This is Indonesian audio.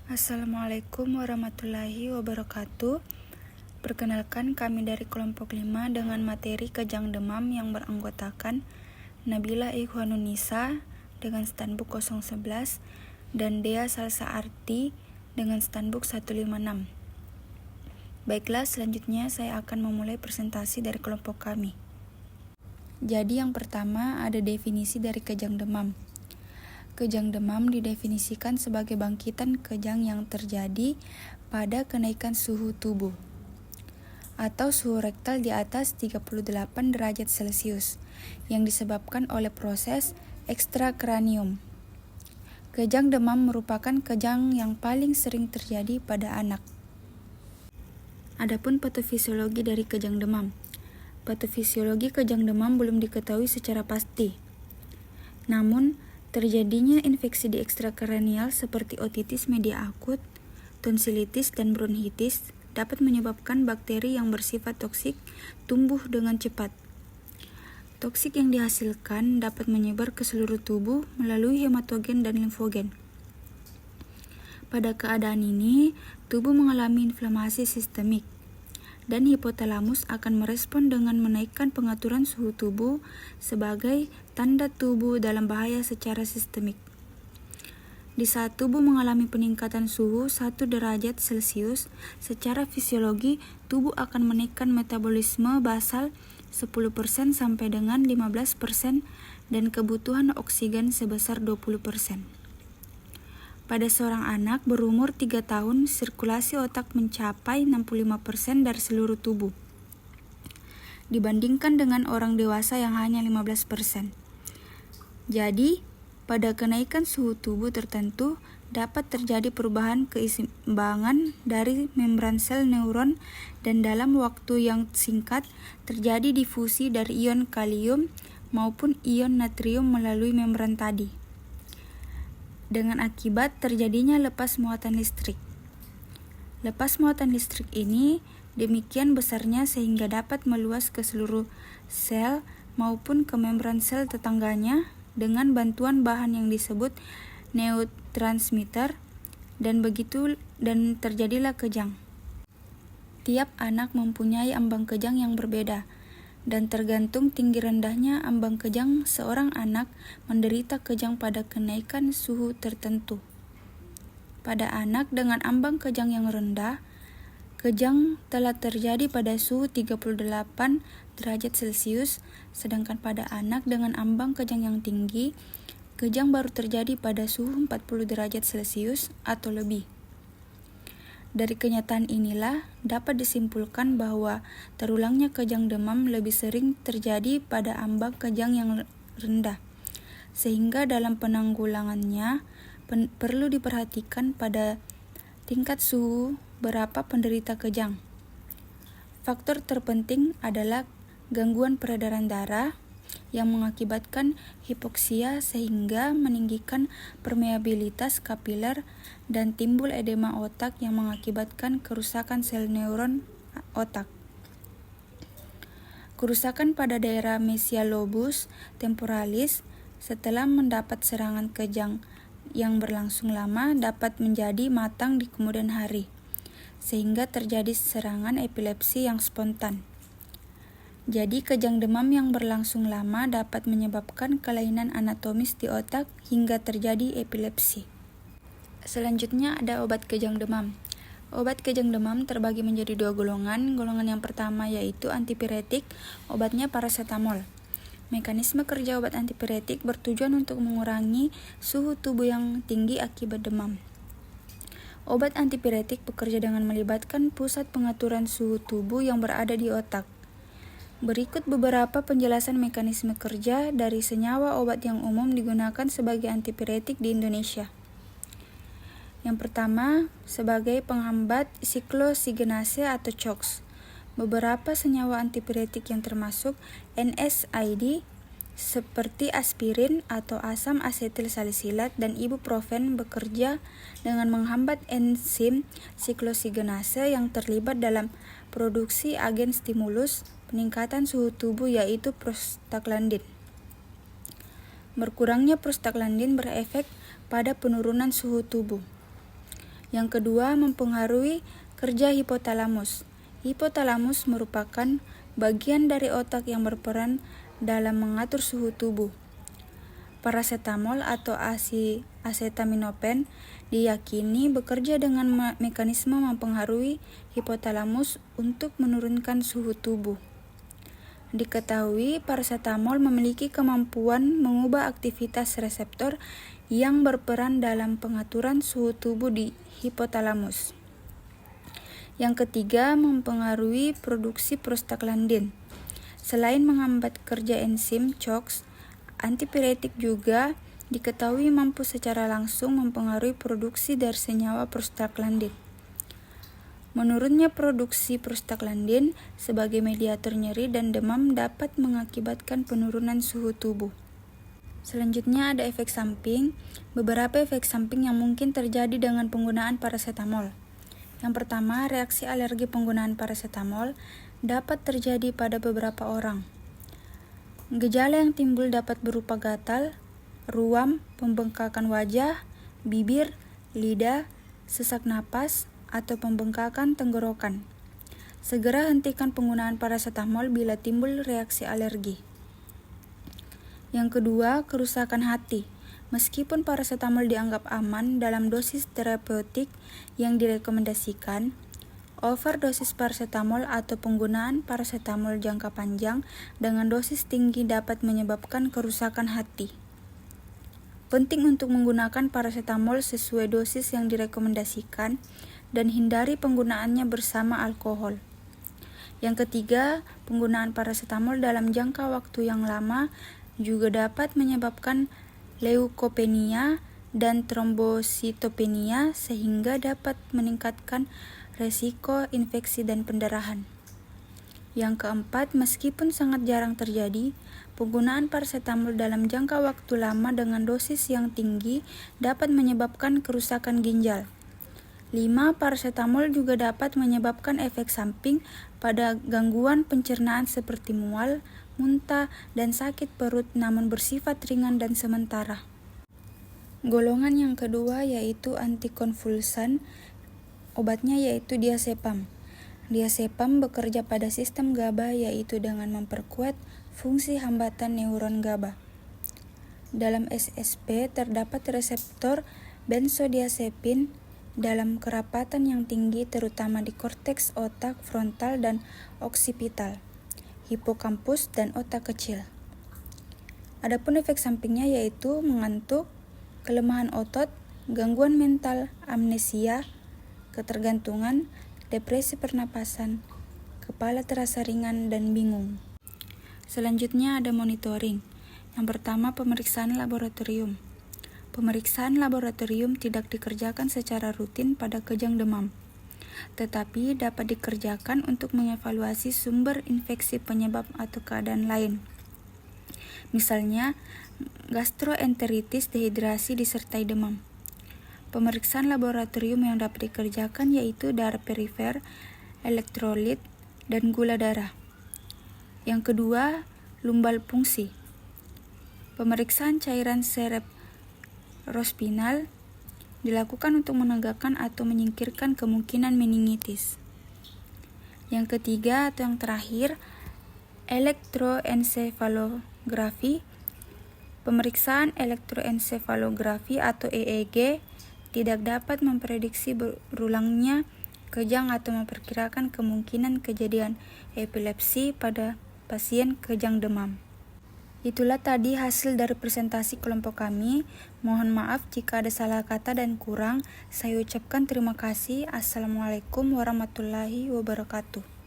Assalamualaikum warahmatullahi wabarakatuh. Perkenalkan, kami dari kelompok 5 dengan materi kejang demam yang beranggotakan Nabila Ikhwanunisa dengan standbook 011 dan Dea Salsa Arti dengan standbook 156. Baiklah, selanjutnya saya akan memulai presentasi dari kelompok kami. Jadi yang pertama ada definisi dari kejang demam. Kejang demam didefinisikan sebagai bangkitan kejang yang terjadi pada kenaikan suhu tubuh atau suhu rektal di atas 38 derajat Celcius yang disebabkan oleh proses ekstrakranium. Kejang demam merupakan kejang yang paling sering terjadi pada anak. Adapun patofisiologi dari kejang demam. Patofisiologi kejang demam belum diketahui secara pasti. Namun, terjadinya infeksi di ekstrakranial seperti otitis media akut, tonsilitis, dan bronkitis dapat menyebabkan bakteri yang bersifat toksik tumbuh dengan cepat. Toksik yang dihasilkan dapat menyebar ke seluruh tubuh melalui hematogen dan limfogen. Pada keadaan ini, tubuh mengalami inflamasi sistemik, dan hipotalamus akan merespon dengan menaikkan pengaturan suhu tubuh sebagai tanda tubuh dalam bahaya secara sistemik. Di saat tubuh mengalami peningkatan suhu 1 derajat Celcius, secara fisiologi tubuh akan menaikkan metabolisme basal 10% sampai dengan 15% dan kebutuhan oksigen sebesar 20%. Pada seorang anak berumur 3 tahun, sirkulasi otak mencapai 65% dari seluruh tubuh, dibandingkan dengan orang dewasa yang hanya 15%. Jadi, pada kenaikan suhu tubuh tertentu, dapat terjadi perubahan keseimbangan dari membran sel neuron dan dalam waktu yang singkat terjadi difusi dari ion kalium maupun ion natrium melalui membran tadi, dengan akibat terjadinya lepas muatan listrik. Lepas muatan listrik ini demikian besarnya sehingga dapat meluas ke seluruh sel maupun ke membran sel tetangganya dengan bantuan bahan yang disebut neurotransmitter, dan terjadilah kejang. Tiap anak mempunyai ambang kejang yang berbeda, dan tergantung tinggi rendahnya ambang kejang seorang anak menderita kejang pada kenaikan suhu tertentu. Pada anak dengan ambang kejang yang rendah, kejang telah terjadi pada suhu 38 derajat Celcius, sedangkan pada anak dengan ambang kejang yang tinggi, kejang baru terjadi pada suhu 40 derajat Celcius atau lebih. Dari kenyataan inilah dapat disimpulkan bahwa terulangnya kejang demam lebih sering terjadi pada ambang kejang yang rendah, sehingga dalam penanggulangannya perlu diperhatikan pada tingkat suhu berapa penderita kejang. Faktor terpenting adalah gangguan peredaran darah yang mengakibatkan hipoksia sehingga meninggikan permeabilitas kapiler dan timbul edema otak yang mengakibatkan kerusakan sel neuron otak. Kerusakan pada daerah mesial lobus temporalis setelah mendapat serangan kejang yang berlangsung lama dapat menjadi matang di kemudian hari, sehingga terjadi serangan epilepsi yang spontan. Jadi kejang demam yang berlangsung lama dapat menyebabkan kelainan anatomis di otak hingga terjadi epilepsi. Selanjutnya ada obat kejang demam. Obat kejang demam terbagi menjadi 2 golongan. Golongan yang pertama yaitu antipiretik, obatnya parasetamol. Mekanisme kerja obat antipiretik bertujuan untuk mengurangi suhu tubuh yang tinggi akibat demam. Obat antipiretik bekerja dengan melibatkan pusat pengaturan suhu tubuh yang berada di otak. Berikut beberapa penjelasan mekanisme kerja dari senyawa obat yang umum digunakan sebagai antipiretik di Indonesia. Yang pertama, sebagai penghambat siklosigenase atau CHOX. Beberapa senyawa antipiretik yang termasuk NSAID seperti aspirin atau asam asetil salisilat dan ibuprofen bekerja dengan menghambat enzim siklosigenase yang terlibat dalam produksi agen stimulus peningkatan suhu tubuh yaitu prostaglandin. Berkurangnya prostaglandin berefek pada penurunan suhu tubuh. Yang kedua, mempengaruhi kerja hipotalamus. Hipotalamus merupakan bagian dari otak yang berperan dalam mengatur suhu tubuh. Parasetamol atau acetaminophen diyakini bekerja dengan mekanisme mempengaruhi hipotalamus untuk menurunkan suhu tubuh. Diketahui parasetamol memiliki kemampuan mengubah aktivitas reseptor yang berperan dalam pengaturan suhu tubuh di hipotalamus. Yang ketiga, mempengaruhi produksi prostaglandin. Selain menghambat kerja enzim CHOX, antipiretik juga diketahui mampu secara langsung mempengaruhi produksi dari senyawa prostaglandin. Menurunnya produksi prostaglandin sebagai mediator nyeri dan demam dapat mengakibatkan penurunan suhu tubuh. Selanjutnya ada efek samping. Beberapa efek samping yang mungkin terjadi dengan penggunaan parasetamol. Yang pertama, reaksi alergi penggunaan parasetamol dapat terjadi pada beberapa orang. Gejala yang timbul dapat berupa gatal, ruam, pembengkakan wajah, bibir, lidah, sesak napas, atau pembengkakan tenggorokan. Segera hentikan penggunaan parasetamol bila timbul reaksi alergi. Yang kedua, kerusakan hati. Meskipun parasetamol dianggap aman dalam dosis terapeutik yang direkomendasikan, overdosis parasetamol atau penggunaan parasetamol jangka panjang dengan dosis tinggi dapat menyebabkan kerusakan hati. Penting untuk menggunakan parasetamol sesuai dosis yang direkomendasikan dan hindari penggunaannya bersama alkohol. Yang ketiga, penggunaan parasetamol dalam jangka waktu yang lama juga dapat menyebabkan leukopenia dan trombositopenia sehingga dapat meningkatkan resiko infeksi dan pendarahan. Yang keempat, meskipun sangat jarang terjadi, penggunaan parasetamol dalam jangka waktu lama dengan dosis yang tinggi dapat menyebabkan kerusakan ginjal. 5. Parasetamol juga dapat menyebabkan efek samping pada gangguan pencernaan seperti mual, muntah, dan sakit perut namun bersifat ringan dan sementara. Golongan yang kedua yaitu antikonvulsan. Obatnya yaitu diazepam. Diazepam bekerja pada sistem GABA yaitu dengan memperkuat fungsi hambatan neuron GABA. Dalam SSP terdapat reseptor benzodiazepin dalam kerapatan yang tinggi terutama di korteks otak frontal dan oksipital, hipokampus, dan otak kecil. Adapun efek sampingnya yaitu mengantuk, kelemahan otot, gangguan mental, amnesia, ketergantungan, depresi pernapasan, kepala terasa ringan dan bingung. Selanjutnya ada monitoring. Yang pertama, pemeriksaan laboratorium. Pemeriksaan laboratorium tidak dikerjakan secara rutin pada kejang demam, tetapi dapat dikerjakan untuk mengevaluasi sumber infeksi penyebab atau keadaan lain. Misalnya, gastroenteritis, dehidrasi disertai demam. Pemeriksaan laboratorium yang dapat dikerjakan yaitu darah perifer, elektrolit, dan gula darah. Yang kedua, lumbal fungsi. Pemeriksaan cairan cerebrospinal dilakukan untuk menegakkan atau menyingkirkan kemungkinan meningitis. Yang ketiga atau yang terakhir, elektroensefalografi. Pemeriksaan elektroensefalografi atau EEG tidak dapat memprediksi berulangnya kejang atau memperkirakan kemungkinan kejadian epilepsi pada pasien kejang demam. Itulah tadi hasil dari presentasi kelompok kami. Mohon maaf jika ada salah kata dan kurang. Saya ucapkan terima kasih. Assalamualaikum warahmatullahi wabarakatuh.